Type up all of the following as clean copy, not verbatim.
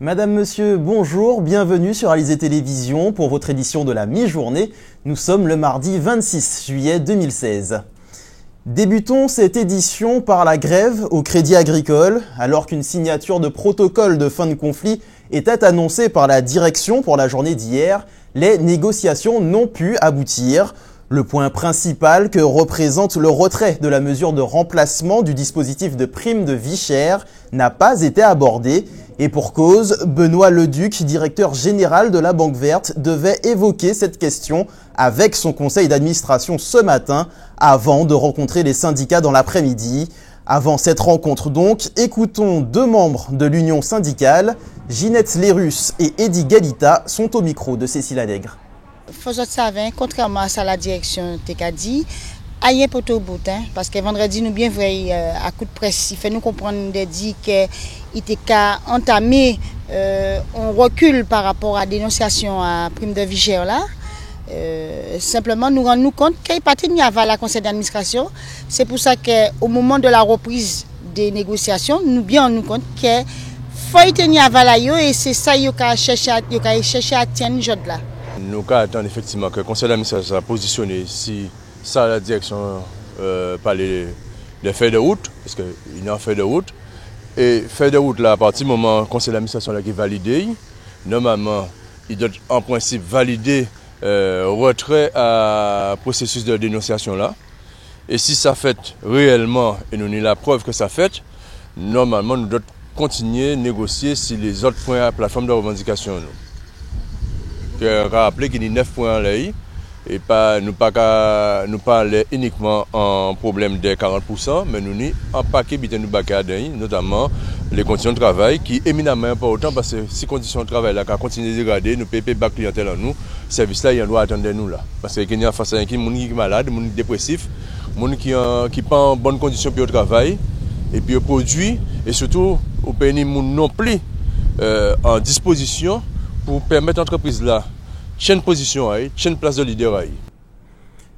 Madame, monsieur, bonjour, bienvenue sur Alizé Télévision pour votre édition de la mi-journée. Nous sommes le mardi 26 juillet 2016. Débutons cette édition par la grève au Crédit Agricole. Alors qu'une signature de protocole de fin de conflit était annoncée par la direction pour la journée d'hier, les négociations n'ont pu aboutir. Le point principal que représente le retrait de la mesure de remplacement du dispositif de prime de vie chère n'a pas été abordé. Et pour cause, Benoît Leduc, directeur général de la Banque Verte, devait évoquer cette question avec son conseil d'administration ce matin avant de rencontrer les syndicats dans l'après-midi. Avant cette rencontre donc, écoutons deux membres de l'union syndicale. Ginette Lérus et Eddy Galita sont au micro de Cécile Allègre. Faut savoir, contrairement à ça, la direction t'a dit, aïe pour tout bout, parce que vendredi nous bien vrai à coup de presse, il fait nous comprendre dit que il était qu'à entamer on recule par rapport à la dénonciation à prime de vie chère là. Simplement nous rendre compte qu'il n'y a pas tenu à la conseil d'administration. C'est pour ça qu'au moment de la reprise des négociations, nous bien nous compte qu'il faut tenir à la et c'est ça qu'il a cherché à tenir jour là. Nous attendons effectivement que le conseil d'administration soit positionné si ça la direction par les feuilles de route, parce qu'il y a un feuille de route. Et feuille de route là, à partir du moment où le conseil d'administration est validé, normalement, il doit en principe valider retrait à processus de dénonciation là. Et si ça fait réellement, et nous avons la preuve que ça fait, normalement nous devons continuer à négocier sur les autres points à la plateforme de revendication. Rappeler qu'il y a 9 points là et pas nous parler uniquement en problème des 40%, mais nous avons un paquet de nous notamment les conditions de travail qui est éminemment important parce que si les conditions de travail là continuent de dégrader, nous payons pas clientèle en nous, service là il doit attendre nous là parce qu'il y a face à des gens qui sont malades, des gens dépressifs, des gens qui pas en bonnes conditions pour le travail et puis produit et surtout au pays non plus en disposition pour permettre à l'entreprise là chaîne position, chaîne place de leader.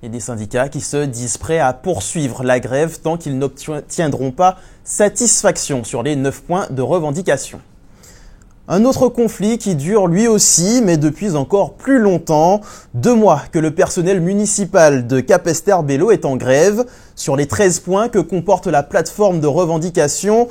Et des syndicats qui se disent prêts à poursuivre la grève tant qu'ils n'obtiendront pas satisfaction sur les 9 points de revendication. Un autre conflit qui dure lui aussi, mais depuis encore plus longtemps. 2 mois que le personnel municipal de Capesterre-Belle-Eau est en grève. Sur les 13 points que comporte la plateforme de revendication,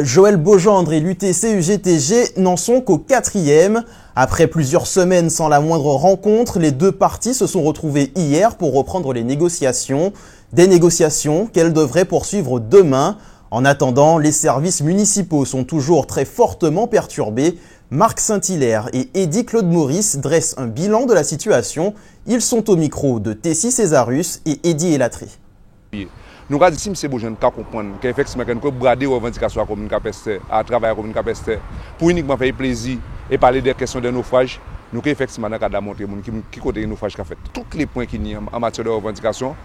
Joël Beaugendre et l'UTC-UGTG n'en sont qu'au 4e. Après plusieurs semaines sans la moindre rencontre, les deux parties se sont retrouvées hier pour reprendre les négociations. Des négociations qu'elles devraient poursuivre demain. En attendant, les services municipaux sont toujours très fortement perturbés. Marc Saint-Hilaire et Eddy Claude Maurice dressent un bilan de la situation. Ils sont au micro de Tessie Césarus et Eddy Elatré. Nous avons dit que c'est besoin de comprendre qu'effectivement, nous avons bradé les revendications à la commune Capesterre, à travers la commune Capesterre, pour uniquement faire plaisir et parler des questions de naufrage. Nous avons effectivement montrer qui côté de naufrage qu'a fait. Tous les points qui y en matière de revendication,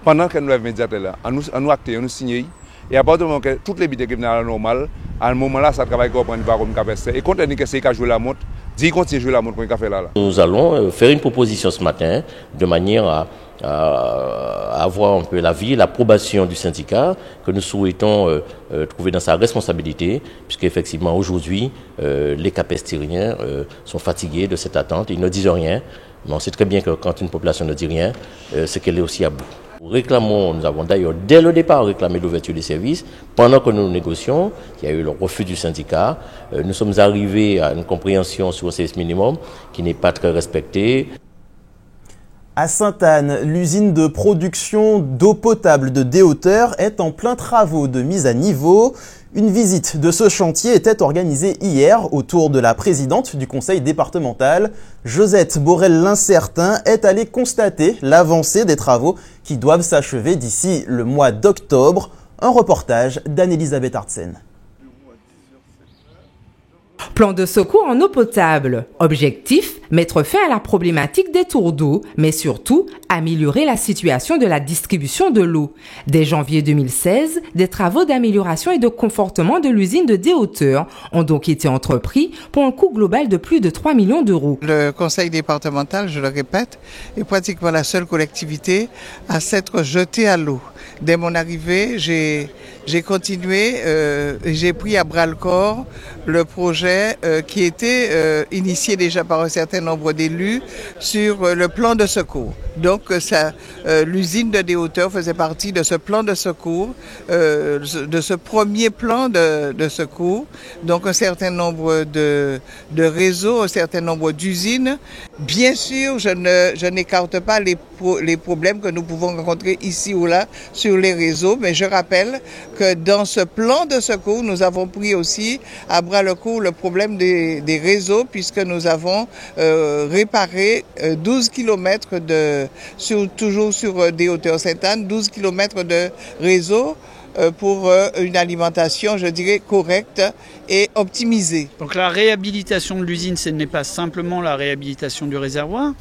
pendant que nous avons médiateur là, nous actons, nous signons. Et à partir du moment que toutes les bidets qui viennent à la normale, à un moment là, ça travaille comme on va comme Capesterre. Et compte tenu que c'est qu'à jouer la montre, dis continue à jouer la montre qu'on a fait là. Nous allons faire une proposition ce matin de manière à avoir un peu l'avis, l'approbation du syndicat que nous souhaitons trouver dans sa responsabilité, puisqu'effectivement aujourd'hui les capestériens sont fatigués de cette attente, ils ne disent rien, mais on sait très bien que quand une population ne dit rien, c'est qu'elle est aussi à bout. Nous avons d'ailleurs dès le départ réclamé l'ouverture des services. Pendant que nous négocions, il y a eu le refus du syndicat. Nous sommes arrivés à une compréhension sur un service minimum qui n'est pas très respecté. À Sainte-Anne, l'usine de production d'eau potable de Déhauteur est en plein travaux de mise à niveau. Une visite de ce chantier était organisée hier autour de la présidente du conseil départemental. Josette Borel-Lincertin est allée constater l'avancée des travaux qui doivent s'achever d'ici le mois d'octobre. Un reportage d'Anne-Elisabeth Artsen. Plan de secours en eau potable. Objectif, mettre fin à la problématique des tours d'eau, mais surtout améliorer la situation de la distribution de l'eau. Dès janvier 2016, des travaux d'amélioration et de confortement de l'usine de Déhauteur ont donc été entrepris pour un coût global de plus de 3 millions d'euros. Le conseil départemental, je le répète, est pratiquement la seule collectivité à s'être jetée à l'eau. Dès mon arrivée, j'ai continué, j'ai pris à bras le corps le projet projet qui était initié déjà par un certain nombre d'élus sur le plan de secours. Donc l'usine de Des-Hauteurs faisait partie de ce plan de secours, de ce premier plan de secours. Donc un certain nombre de réseaux, un certain nombre d'usines. Bien sûr, je n'écarte pas les problèmes que nous pouvons rencontrer ici ou là sur les réseaux, mais je rappelle que dans ce plan de secours, nous avons pris aussi à bras le corps le problème des réseaux, puisque nous avons réparé 12 km toujours sur Des-Hauteurs Sainte-Anne, 12 km de réseau pour une alimentation, je dirais, correcte et optimisée. Donc la réhabilitation de l'usine, ce n'est pas simplement la réhabilitation du réservoir,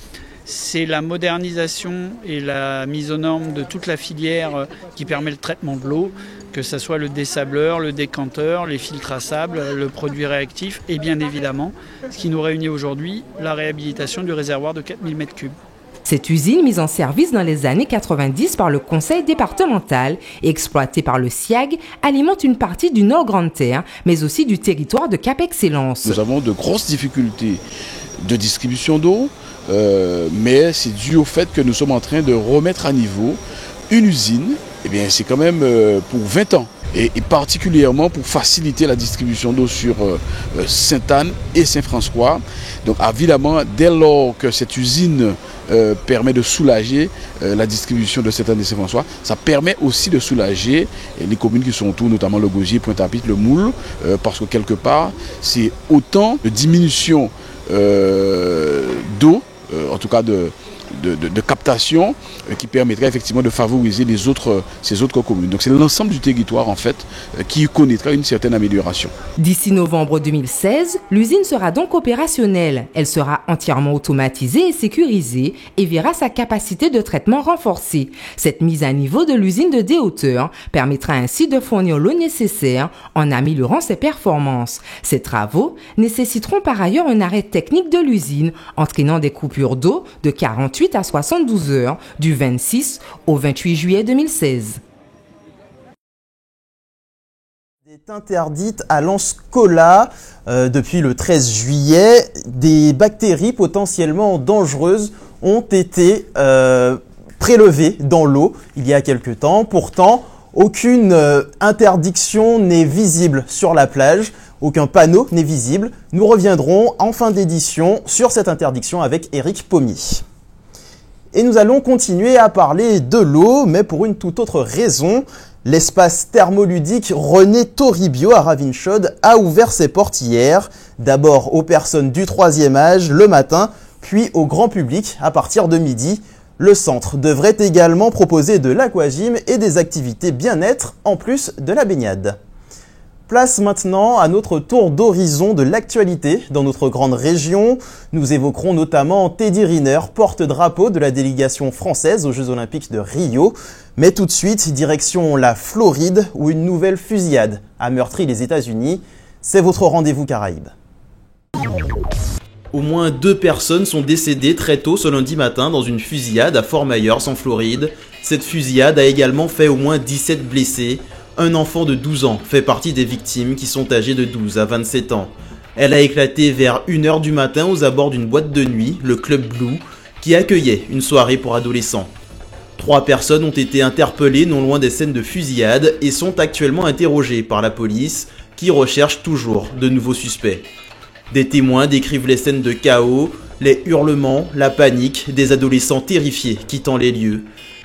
c'est la modernisation et la mise aux normes de toute la filière qui permet le traitement de l'eau, que ce soit le dessableur, le décanteur, les filtres à sable, le produit réactif et bien évidemment, ce qui nous réunit aujourd'hui, la réhabilitation du réservoir de 4000 m3. Cette usine, mise en service dans les années 90 par le conseil départemental et exploitée par le SIAG, alimente une partie du Nord Grande-Terre, mais aussi du territoire de Cap-Excellence. Nous avons de grosses difficultés de distribution d'eau, mais c'est dû au fait que nous sommes en train de remettre à niveau une usine. Eh bien, c'est quand même pour 20 ans. Et particulièrement pour faciliter la distribution d'eau sur Sainte-Anne et Saint-François. Donc évidemment, dès lors que cette usine permet de soulager la distribution de Sainte-Anne et Saint-François, ça permet aussi de soulager les communes qui sont autour, notamment le Gosier, Pointe-à-Pitre, le Moule, parce que quelque part, c'est autant de diminution d'eau, en tout cas de captation qui permettrait effectivement de favoriser ces autres communes. Donc c'est l'ensemble du territoire en fait qui connaîtra une certaine amélioration. D'ici novembre 2016, l'usine sera donc opérationnelle. Elle sera entièrement automatisée et sécurisée et verra sa capacité de traitement renforcée. Cette mise à niveau de l'usine de Des-Hauteurs permettra ainsi de fournir l'eau nécessaire en améliorant ses performances. Ces travaux nécessiteront par ailleurs un arrêt technique de l'usine, entraînant des coupures d'eau de 48 à 72 heures du 26 au 28 juillet 2016. Est interdite à l'Anscola depuis le 13 juillet. Des bactéries potentiellement dangereuses ont été prélevées dans l'eau il y a quelque temps. Pourtant, aucune interdiction n'est visible sur la plage. Aucun panneau n'est visible. Nous reviendrons en fin d'édition sur cette interdiction avec Éric Pommier. Et nous allons continuer à parler de l'eau, mais pour une toute autre raison. L'espace thermoludique René Toribio à Ravenshoed a ouvert ses portes hier. D'abord aux personnes du 3e âge le matin, puis au grand public à partir de midi. Le centre devrait également proposer de l'aquagym et des activités bien-être en plus de la baignade. Place maintenant à notre tour d'horizon de l'actualité dans notre grande région. Nous évoquerons notamment Teddy Riner, porte-drapeau de la délégation française aux Jeux Olympiques de Rio. Mais tout de suite, direction la Floride où une nouvelle fusillade a meurtri les États-Unis. C'est votre rendez-vous Caraïbes. Au moins 2 personnes sont décédées très tôt ce lundi matin dans une fusillade à Fort Myers en Floride. Cette fusillade a également fait au moins 17 blessés. Un enfant de 12 ans fait partie des victimes qui sont âgées de 12 à 27 ans. Elle a éclaté vers 1h du matin aux abords d'une boîte de nuit, le Club Blue, qui accueillait une soirée pour adolescents. 3 personnes ont été interpellées non loin des scènes de fusillade et sont actuellement interrogées par la police qui recherche toujours de nouveaux suspects. Des témoins décrivent les scènes de chaos, les hurlements, la panique des adolescents terrifiés quittant les lieux.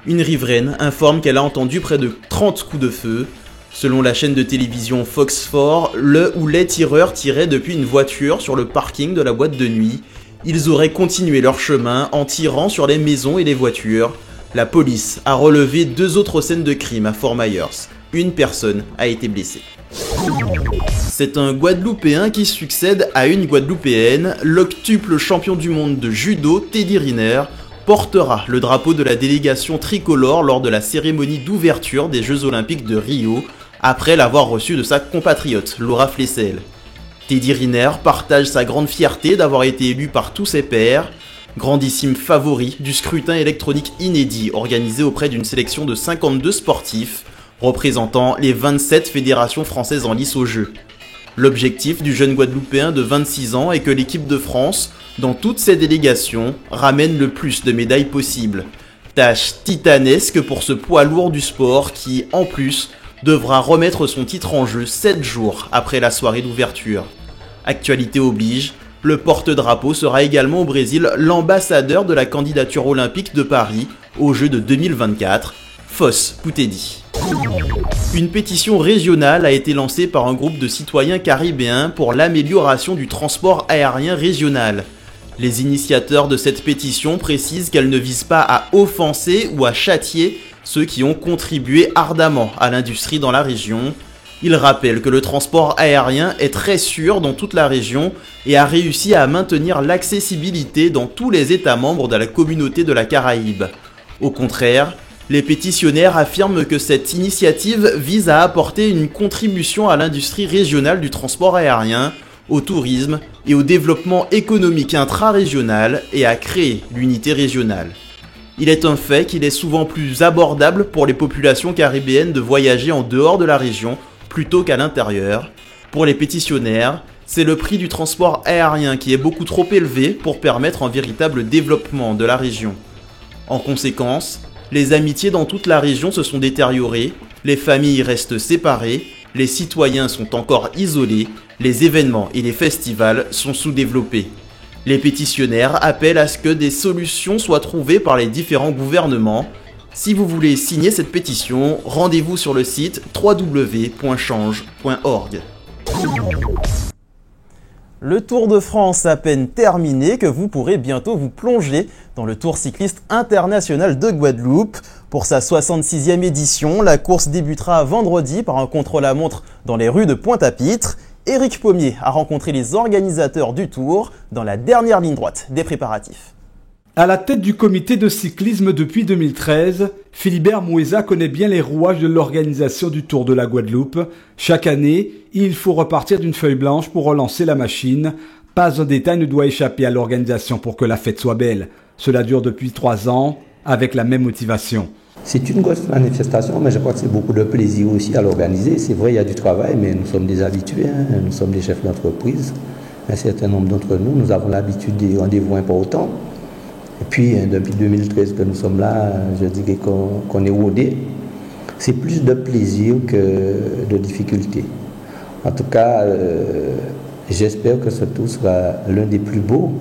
Une riveraine informe qu'elle a entendu près de 30 coups de feu. Selon la chaîne de télévision Fox 4, le ou les tireurs tiraient depuis une voiture sur le parking de la boîte de nuit. Ils auraient continué leur chemin en tirant sur les maisons et les voitures. La police a relevé 2 autres scènes de crime à Fort Myers. Une personne a été blessée. C'est un Guadeloupéen qui succède à une Guadeloupéenne. L'octuple champion du monde de judo, Teddy Riner, portera le drapeau de la délégation tricolore lors de la cérémonie d'ouverture des Jeux Olympiques de Rio, après l'avoir reçu de sa compatriote, Laura Flessel. Teddy Riner partage sa grande fierté d'avoir été élu par tous ses pairs, grandissime favori du scrutin électronique inédit organisé auprès d'une sélection de 52 sportifs, représentant les 27 fédérations françaises en lice aux Jeux. L'objectif du jeune Guadeloupéen de 26 ans est que l'équipe de France, dans toutes ses délégations, ramène le plus de médailles possible. Tâche titanesque pour ce poids lourd du sport qui, en plus, devra remettre son titre en jeu 7 jours après la soirée d'ouverture. Actualité oblige, le porte-drapeau sera également au Brésil l'ambassadeur de la candidature olympique de Paris aux Jeux de 2024, Foss Poutédi. Une pétition régionale a été lancée par un groupe de citoyens caribéens pour l'amélioration du transport aérien régional. Les initiateurs de cette pétition précisent qu'elle ne vise pas à offenser ou à châtier ceux qui ont contribué ardemment à l'industrie dans la région. Ils rappellent que le transport aérien est très sûr dans toute la région et a réussi à maintenir l'accessibilité dans tous les États membres de la communauté de la Caraïbe. Au contraire, les pétitionnaires affirment que cette initiative vise à apporter une contribution à l'industrie régionale du transport aérien, au tourisme et au développement économique intra-régional et à créer l'unité régionale. Il est un fait qu'il est souvent plus abordable pour les populations caribéennes de voyager en dehors de la région plutôt qu'à l'intérieur. Pour les pétitionnaires, c'est le prix du transport aérien qui est beaucoup trop élevé pour permettre un véritable développement de la région. En conséquence, les amitiés dans toute la région se sont détériorées, les familles restent séparées, les citoyens sont encore isolés, les événements et les festivals sont sous-développés. Les pétitionnaires appellent à ce que des solutions soient trouvées par les différents gouvernements. Si vous voulez signer cette pétition, rendez-vous sur le site www.change.org. Le Tour de France à peine terminé que vous pourrez bientôt vous plonger dans le Tour cycliste international de Guadeloupe. Pour sa 66e édition, la course débutera vendredi par un contre-la-montre dans les rues de Pointe-à-Pitre. Éric Pommier a rencontré les organisateurs du Tour dans la dernière ligne droite des préparatifs. À la tête du comité de cyclisme depuis 2013, Philibert Moueza connaît bien les rouages de l'organisation du Tour de la Guadeloupe. Chaque année, il faut repartir d'une feuille blanche pour relancer la machine. Pas un détail ne doit échapper à l'organisation pour que la fête soit belle. Cela dure depuis 3 ans, avec la même motivation. C'est une grosse manifestation, mais je crois que c'est beaucoup de plaisir aussi à l'organiser. C'est vrai, il y a du travail, mais nous sommes des habitués, nous sommes des chefs d'entreprise. Un certain nombre d'entre nous, nous avons l'habitude des rendez-vous importants. Et puis, depuis 2013 que nous sommes là, je dirais qu'on est rodé. C'est plus de plaisir que de difficulté. En tout cas, j'espère que ce tour sera l'un des plus beaux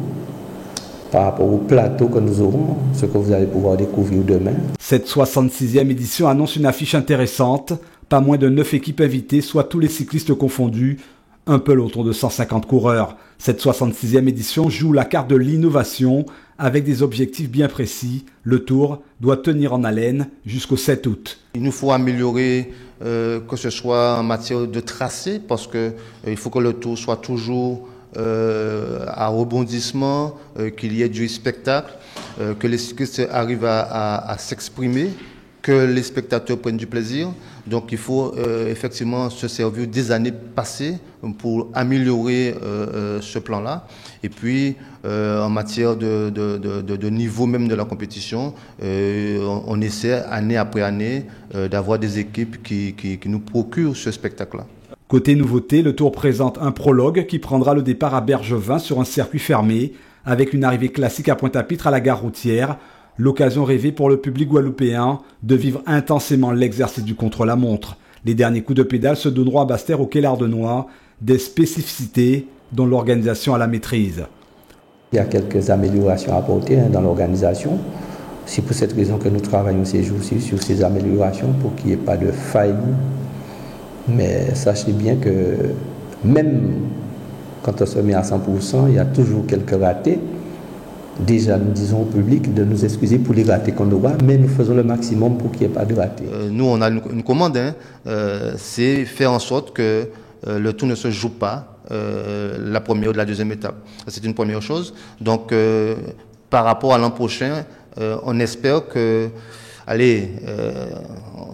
par rapport au plateau que nous aurons, ce que vous allez pouvoir découvrir demain. Cette 66e édition annonce une affiche intéressante. Pas moins de 9 équipes invitées, soit tous les cyclistes confondus. Un peloton de 150 coureurs. Cette 66e édition joue la carte de l'innovation avec des objectifs bien précis. Le Tour doit tenir en haleine jusqu'au 7 août. Il nous faut améliorer que ce soit en matière de tracé parce que il faut que le Tour soit toujours à rebondissement, qu'il y ait du spectacle, que les cyclistes arrivent à s'exprimer, que les spectateurs prennent du plaisir. Donc il faut effectivement se servir des années passées pour améliorer ce plan-là. Et puis en matière de niveau même de la compétition, on essaie année après année d'avoir des équipes qui nous procurent ce spectacle-là. Côté nouveauté, le Tour présente un prologue qui prendra le départ à Bergevin sur un circuit fermé avec une arrivée classique à Pointe-à-Pitre à la gare routière. L'occasion rêvée pour le public guadeloupéen de vivre intensément l'exercice du contre-la-montre. Les derniers coups de pédale se donneront à Basse-Terre au Quai Lardenois, des spécificités dont l'organisation a la maîtrise. Il y a quelques améliorations à apporter dans l'organisation. C'est pour cette raison que nous travaillons ces jours-ci sur ces améliorations pour qu'il n'y ait pas de faille. Mais sachez bien que même quand on se met à 100%, il y a toujours quelques ratés. Déjà, nous disons au public de nous excuser pour les ratés qu'on aura, mais nous faisons le maximum pour qu'il n'y ait pas de ratés. Nous, on a une commande, c'est faire en sorte que le Tour ne se joue pas la première ou la deuxième étape. C'est une première chose. Donc, par rapport à l'an prochain, on espère que,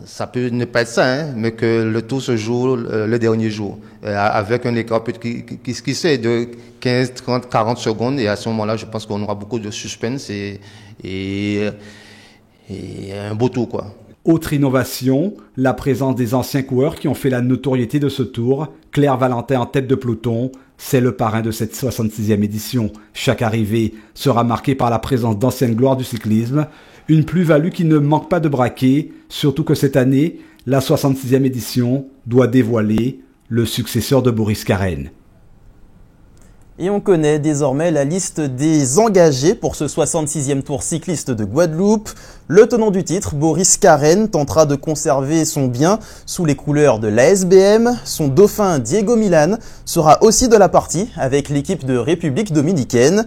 ça peut ne pas être ça, mais que le Tour se joue le dernier jour, avec un écart qui sait de 15, 30, 40 secondes. Et à ce moment-là, je pense qu'on aura beaucoup de suspense et un beau tour, quoi. Autre innovation, la présence des anciens coureurs qui ont fait la notoriété de ce tour. Claire Valentin en tête de peloton, c'est le parrain de cette 66e édition. Chaque arrivée sera marquée par la présence d'anciennes gloires du cyclisme, une plus-value qui ne manque pas de braquer, surtout que cette année, la 66e édition doit dévoiler le successeur de Boris Carène. Et on connaît désormais la liste des engagés pour ce 66e Tour cycliste de Guadeloupe. Le tenant du titre, Boris Carène, tentera de conserver son bien sous les couleurs de l'ASBM. Son dauphin Diego Milan sera aussi de la partie avec l'équipe de République dominicaine.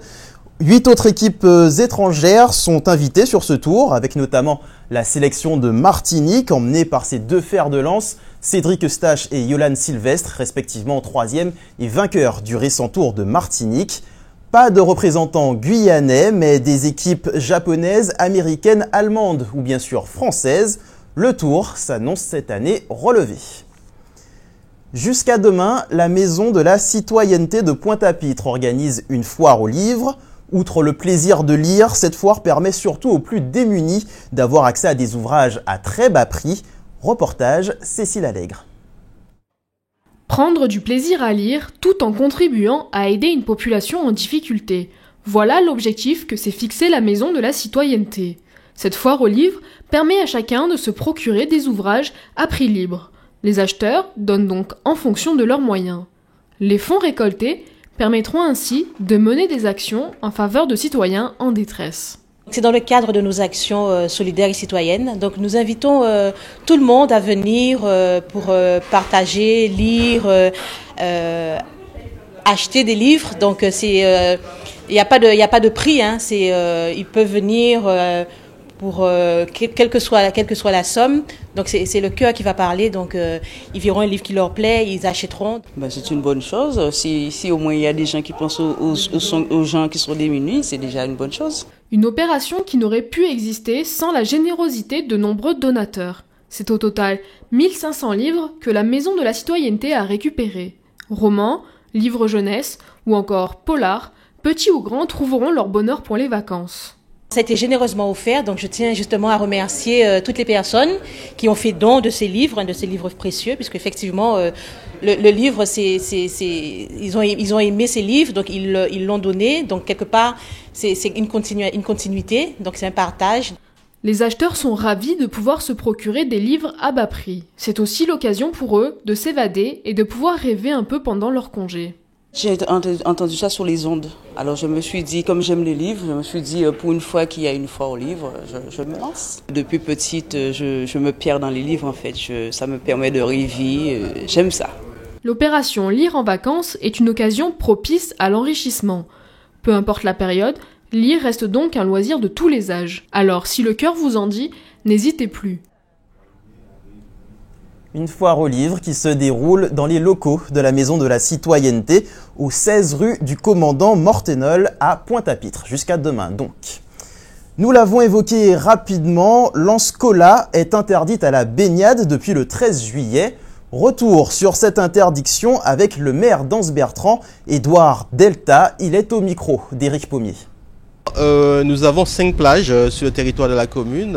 8 autres équipes étrangères sont invitées sur ce tour, avec notamment la sélection de Martinique, emmenée par ses deux fers de lance, Cédric Eustache et Yolan Sylvestre, respectivement 3e et vainqueurs du récent Tour de Martinique. Pas de représentants guyanais, mais des équipes japonaises, américaines, allemandes ou bien sûr françaises. Le Tour s'annonce cette année relevé. Jusqu'à demain, la Maison de la Citoyenneté de Pointe-à-Pitre organise une foire aux livres. Outre le plaisir de lire, cette foire permet surtout aux plus démunis d'avoir accès à des ouvrages à très bas prix. Reportage Cécile Allègre. Prendre du plaisir à lire tout en contribuant à aider une population en difficulté. Voilà l'objectif que s'est fixé la Maison de la Citoyenneté. Cette foire aux livres permet à chacun de se procurer des ouvrages à prix libre. Les acheteurs donnent donc en fonction de leurs moyens. Les fonds récoltés permettront ainsi de mener des actions en faveur de citoyens en détresse. C'est dans le cadre de nos actions solidaires et citoyennes. Donc nous invitons tout le monde à venir pour partager, lire, acheter des livres. Donc il n'y a pas de prix. Hein. Ils peuvent venir pour quelle que soit la somme. Donc c'est le cœur qui va parler. Donc ils verront un livre qui leur plaît, ils achèteront. C'est une bonne chose. Si au moins il y a des gens qui pensent aux gens qui sont démunis, c'est déjà une bonne chose. Une opération qui n'aurait pu exister sans la générosité de nombreux donateurs. C'est au total 1500 livres que la Maison de la Citoyenneté a récupérés. Romans, livres jeunesse ou encore polars, petits ou grands trouveront leur bonheur pour les vacances. Ça a été généreusement offert, donc je tiens justement à remercier toutes les personnes qui ont fait don de ces livres précieux, puisque effectivement le livre, ils ont aimé ces livres, donc ils l'ont donné, donc quelque part c'est une continuité, donc c'est un partage. Les acheteurs sont ravis de pouvoir se procurer des livres à bas prix. C'est aussi l'occasion pour eux de s'évader et de pouvoir rêver un peu pendant leur congé. J'ai entendu ça sur les ondes. Alors je me suis dit, comme j'aime les livres, je me suis dit pour une fois qu'il y a une foire aux livres, je me lance. Depuis petite, je me perds dans les livres en fait. Ça me permet de rêver, j'aime ça. L'opération Lire en vacances est une occasion propice à l'enrichissement. Peu importe la période, lire reste donc un loisir de tous les âges. Alors si le cœur vous en dit, n'hésitez plus. Une foire aux livres qui se déroule dans les locaux de la Maison de la Citoyenneté, au 16 rue du Commandant Mortenol à Pointe-à-Pitre, jusqu'à demain donc. Nous l'avons évoqué rapidement, l'Anscola est interdite à la baignade depuis le 13 juillet. Retour sur cette interdiction avec le maire d'Anse-Bertrand, Édouard Delta. Il est au micro d'Éric Pommier. Nous avons 5 plages sur le territoire de la commune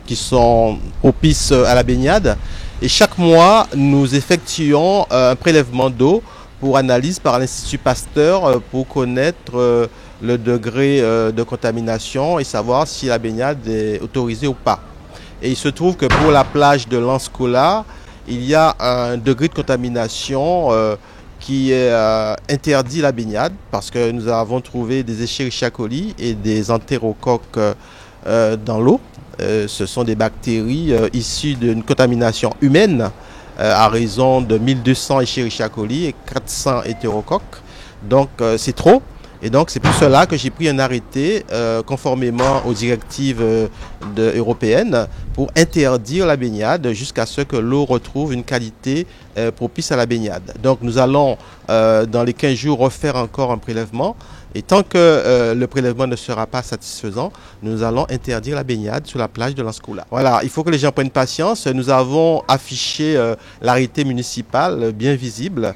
qui sont propices à la baignade. Et chaque mois, nous effectuons un prélèvement d'eau pour analyse par l'Institut Pasteur pour connaître le degré de contamination et savoir si la baignade est autorisée ou pas. Et il se trouve que pour la plage de l'Anscola, il y a un degré de contamination qui interdit la baignade parce que nous avons trouvé des Escherichia coli et des entérocoques dans l'eau. Ce sont des bactéries issues d'une contamination humaine à raison de 1200 Escherichia coli et 400 hétérocoques. Donc c'est trop. Et donc c'est pour cela que j'ai pris un arrêté conformément aux directives européennes pour interdire la baignade jusqu'à ce que l'eau retrouve une qualité propice à la baignade. Donc nous allons dans les 15 jours refaire encore un prélèvement Et tant que le prélèvement ne sera pas satisfaisant, nous allons interdire la baignade sur la plage de Lanskoula. Voilà, il faut que les gens prennent patience. Nous avons affiché l'arrêté municipal bien visible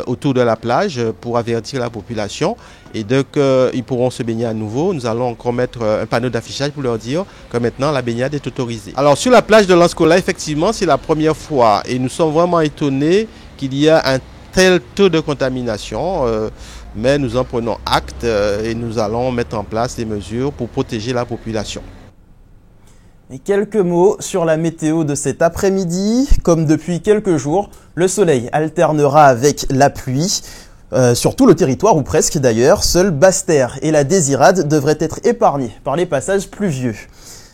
autour de la plage pour avertir la population. Et dès qu'ils pourront se baigner à nouveau, nous allons encore mettre un panneau d'affichage pour leur dire que maintenant la baignade est autorisée. Alors sur la plage de Lanskoula, effectivement, c'est la première fois et nous sommes vraiment étonnés qu'il y a un tel taux de contamination. Mais nous en prenons acte et nous allons mettre en place des mesures pour protéger la population. Et quelques mots sur la météo de cet après-midi. Comme depuis quelques jours, le soleil alternera avec la pluie. Sur tout le territoire, ou presque d'ailleurs, seuls Basse-Terre et la Désirade devraient être épargnés par les passages pluvieux.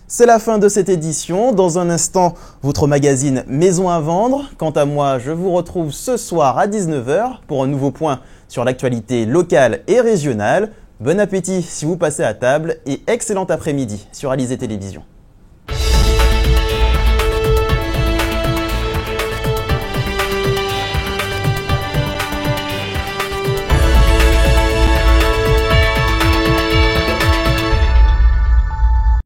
C'est la fin de cette édition. Dans un instant, votre magazine Maison à vendre. Quant à moi, je vous retrouve ce soir à 19h pour un nouveau point sur l'actualité locale et régionale. Bon appétit si vous passez à table et excellent après-midi sur Alizé Télévision.